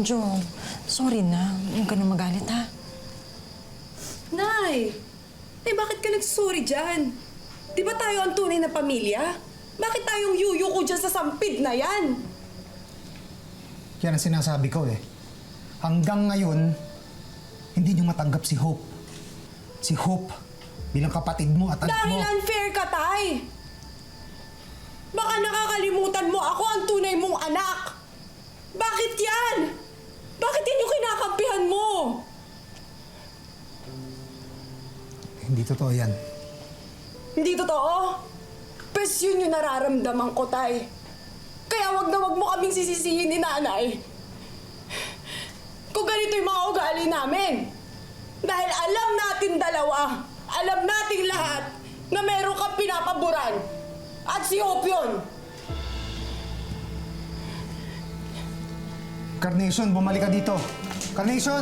Jo, sorry na. Huwag ka na magalit, ha? Nay! Bakit ka nagsorry dyan? Di ba tayo ang tunay na pamilya? Bakit tayong yuyu ko dyan sa sampid na yan? Yan ang sinasabi ko eh. Hanggang ngayon, hindi niyo matanggap si Hope. Si Hope, bilang kapatid mo at anak Dahil mo. unfair ka, Tay! Baka nakakalimutan mo ako ang tunay mong anak! Bakit yan? Bakit yan yung kinakampihan mo? Hindi totoo yan. Hindi totoo? Pes yun yung nararamdaman ko, Tay. Kaya wag mo kaming sisisihin ni Nanay. Kung ganito yung mga ugali namin. Dahil alam natin dalawa, alam nating lahat na meron kang pinapaboran. At si Hope yun. Carnation, bumalik ka dito. Carnation!